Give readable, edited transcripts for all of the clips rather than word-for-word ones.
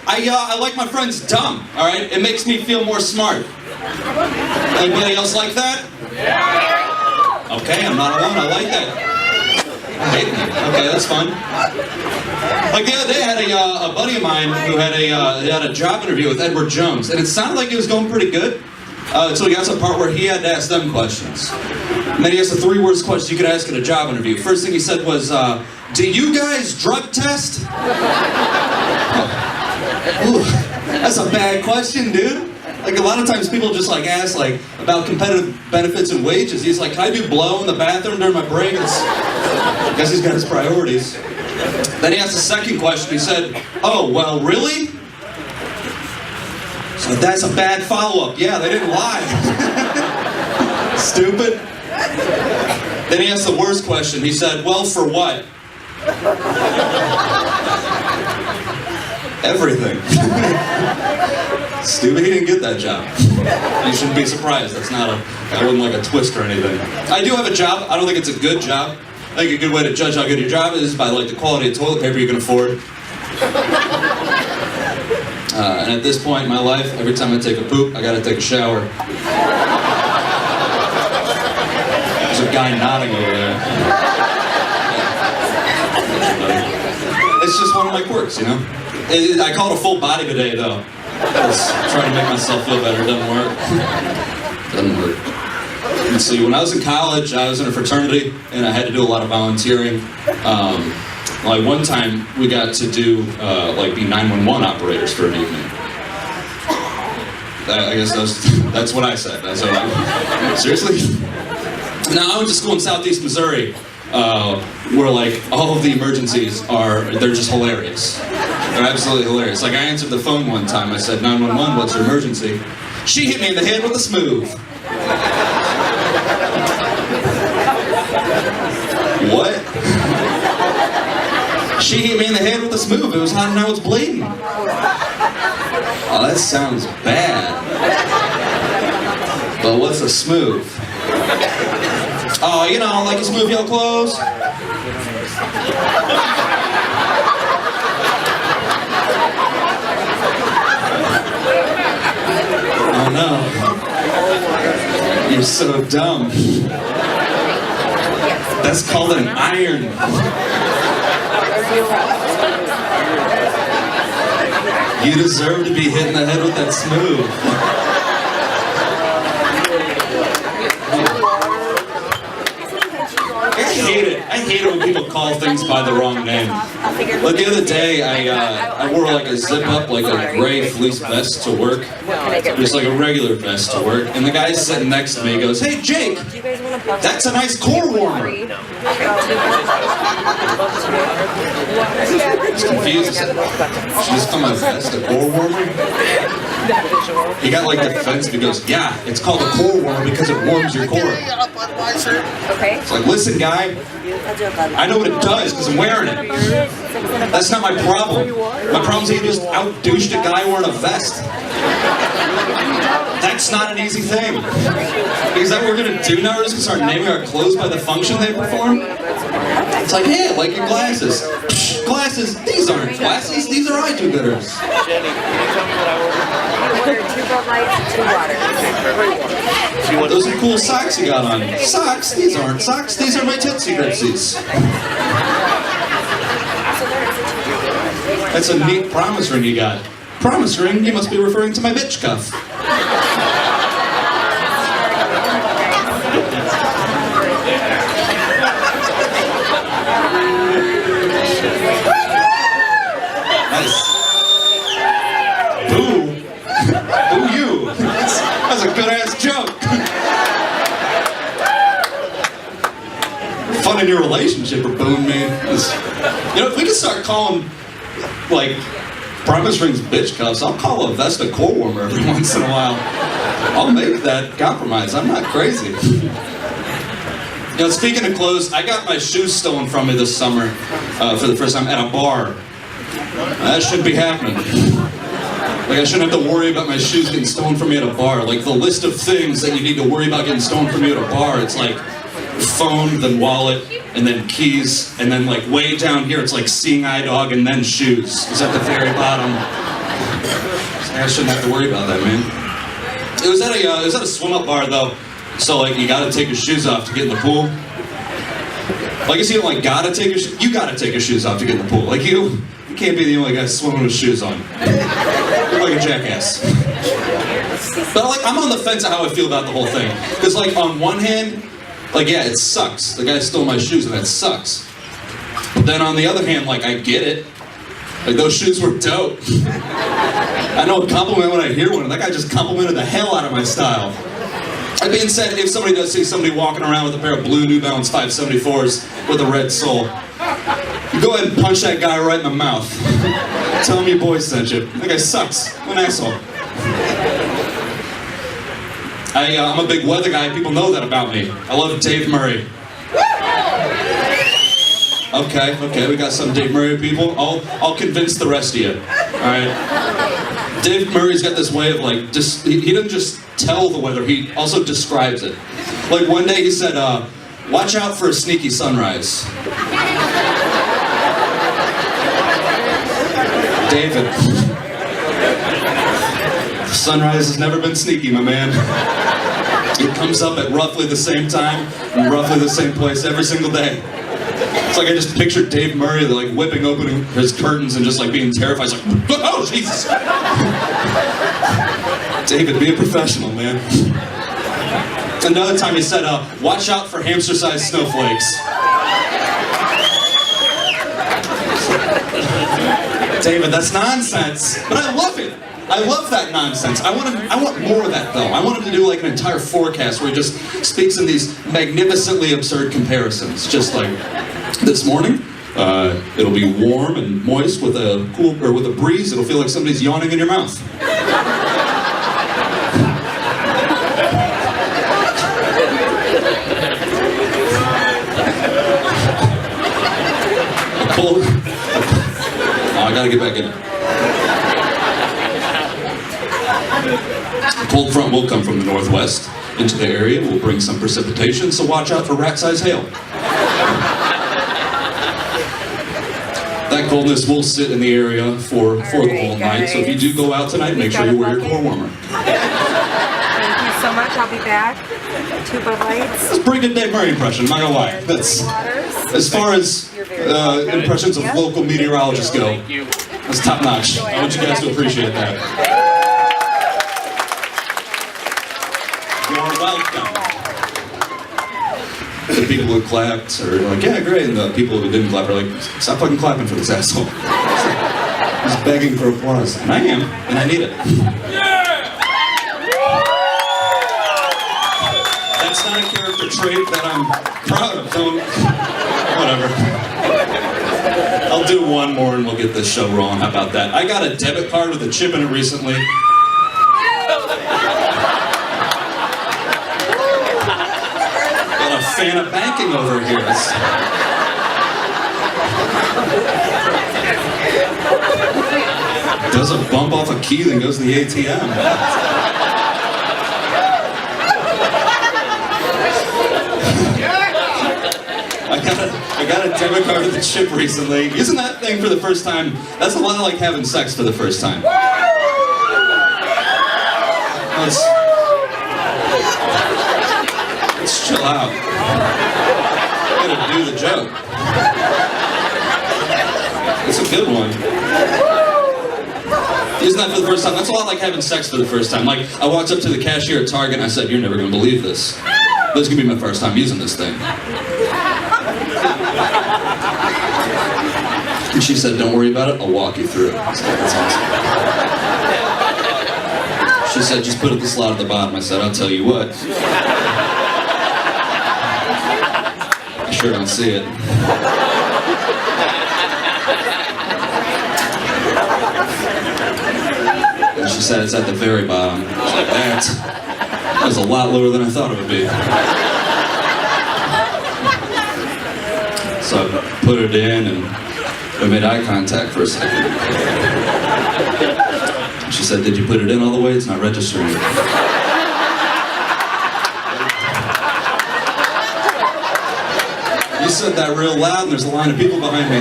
I like my friends dumb, all right? It makes me feel more smart. Anybody else like that? Yeah. Okay, I'm not alone. I like that. I hate me. Okay, that's fun. Like the other day, I had a buddy of mine who had a job interview with Edward Jones, and it sounded like it was going pretty good until he got to the part where he had to ask them questions. And then he asked the 3 worst questions you could ask in a job interview. First thing he said was, "Do you guys drug test?" Ooh, that's a bad question, dude. Like a lot of times people just like ask like about competitive benefits and wages. He's like, "Can I do blow in the bathroom during my break?" I guess he's got his priorities. Then he asked the second question. He said, "Oh, well, really?" So that's a bad follow-up. Yeah, they didn't lie. Stupid. Then he asked the worst question. He said, "Well, for what?" Everything. Stupid. He didn't get that job. You shouldn't be surprised. That wasn't like a twist or anything. I do have a job. I don't think it's a good job. I think a good way to judge how good your job is by like the quality of toilet paper you can afford. And at this point in my life, every time I take a poop, I gotta take a shower. There's a guy nodding over there. It's just one of my quirks, you know? I call it a full body bidet, though. Just trying to make myself feel better. It doesn't work. Doesn't work. And see, when I was in college, I was in a fraternity, and I had to do a lot of volunteering. Like one time, we got to do like be 911 operators for an evening. I guess that's what I said. That's what seriously? Now, I went to school in Southeast Missouri, where like all of the emergencies they're just hilarious. They're absolutely hilarious. Like I answered the phone one time, I said, "911, what's your emergency?" She hit me in the head with a smooth. What? She hit me in the head with a smooth. It was hot and I was bleeding. Oh, that sounds bad. But what's a smooth? Oh, you know, like a smooth yellow clothes. Oh no. You're so dumb. That's called an iron. You deserve to be hit in the head with that smooth. I hate it when people call things by the wrong name. Like the other day, I wore like a zip-up, like a gray fleece vest to work. Just like a regular vest to work. And the guy sitting next to me goes, "Hey Jake, that's a nice core warmer." I was confused. She just called my vest a core warmer? He got like defensive. He goes, "Yeah, it's called a core warmer because it warms your core." It's like, listen guy, I know what it does because I'm wearing it. That's not my problem. My problem is he just out-douched a guy wearing a vest. That's not an easy thing. Is that what we're going to do now? We're just going to start naming our clothes by the function they perform? It's like, hey, like your glasses. Psh, glasses? These aren't glasses. These are eye do-gooders. Those are cool socks you got on. Socks? These aren't socks. These are my Tootsie Gripsies. That's a neat promise ring you got. Promise ring? You must be referring to my bitch cuff. Nice. Boo. Boo you. That's a good-ass joke. Fun in your relationship or booing me. You know, if we could start calling, like, promise rings bitch cuffs, I'll call a vest a core warmer every once in a while. I'll make that compromise. I'm not crazy. You know, speaking of clothes, I got my shoes stolen from me this summer for the first time at a bar. That shouldn't be happening. Like, I shouldn't have to worry about my shoes getting stolen from me at a bar. Like, the list of things that you need to worry about getting stolen from you at a bar, it's like phone, then wallet, and then keys, and then like way down here, it's like seeing eye dog, and then shoes. It's at the very bottom. I shouldn't have to worry about that, man. It was at a swim-up bar though, so like you gotta take your shoes off to get in the pool. Like, I guess you don't like you gotta take your shoes off to get in the pool. Like you can't be the only guy swimming with shoes on. You're like a jackass. But like, I'm on the fence of how I feel about the whole thing. Because like, on one hand, like, yeah, it sucks. The guy stole my shoes and that sucks. But then on the other hand, like, I get it. Like, those shoes were dope. I know a compliment when I hear one, and that guy just complimented the hell out of my style. That being said, if somebody does see somebody walking around with a pair of blue New Balance 574s with a red sole, you go ahead and punch that guy right in the mouth. Tell him your boy sent you. That guy sucks. What an asshole. I'm a big weather guy. People know that about me. I love Dave Murray. Okay, we got some Dave Murray people. I'll convince the rest of you. All right. Dave Murray's got this way of like, he doesn't just tell the weather, he also describes it. Like one day he said, watch out for a sneaky sunrise. David, sunrise has never been sneaky, my man. It comes up at roughly the same time, in roughly the same place every single day. It's like I just pictured Dave Murray like whipping open his curtains and just like being terrified. It's like, oh Jesus! David, be a professional, man. Another time he said, watch out for hamster-sized snowflakes. David, that's nonsense. But I love it. I love that nonsense. I want more of that though. I want him to do like an entire forecast where he just speaks in these magnificently absurd comparisons. Just like this morning, it'll be warm and moist with a with a breeze. It'll feel like somebody's yawning in your mouth. Oh, I gotta get back in. A cold front will come from the northwest into the area. Will bring some precipitation, so watch out for rat-sized hail. That coldness will sit in the area for the whole night, so if you do go out tonight, make sure you wear your core warmer. Thank you so much. I'll be back. 2 Bud Lights. That's a pretty good Dave Murray impression, I'm not gonna lie. That's, as far as impressions of local meteorologists go, that's top notch. I want you guys to appreciate that. You're welcome. The people who clapped are like, yeah, great, and the people who didn't clap are like, stop fucking clapping for this asshole. He's begging for applause. And I am, and I need it. That's not a character trait that I'm proud of, so whatever. I'll do one more and we'll get this show rolling. How about that? I got a debit card with a chip in it recently. Got a fan of banking over here. Does a bump off a key, then goes to the ATM. I got a debit card with a chip recently. Using that thing for the first time, that's a lot like having sex for the first time. Let's chill out. I'm gonna do the joke. It's a good one. Using that for the first time, that's a lot like having sex for the first time. Like, I walked up to the cashier at Target and I said, you're never gonna believe this. This is gonna be my first time using this thing. And she said, don't worry about it, I'll walk you through it. I said, that's awesome. She said, just put the slot at the bottom. I said, I'll tell you what. I sure don't see it. And she said, it's at the very bottom. I was like, that was a lot lower than I thought it would be. So I put it in and we made eye contact for a second. She said, did you put it in all the way? It's not registering. You said that real loud and there's a line of people behind me.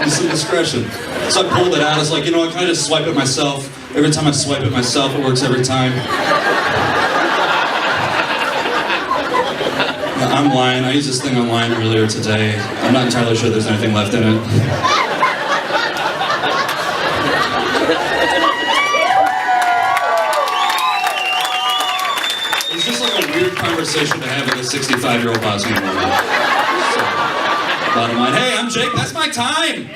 Use some discretion. So I pulled it out. I was like, you know what, can I just swipe it myself? Every time I swipe it myself, it works every time. I'm lying. I used this thing online earlier today. I'm not entirely sure there's anything left in it. It's just like a weird conversation to have with a 65-year-old Bosnian woman. So, bottom line, hey, I'm Jake. That's my time.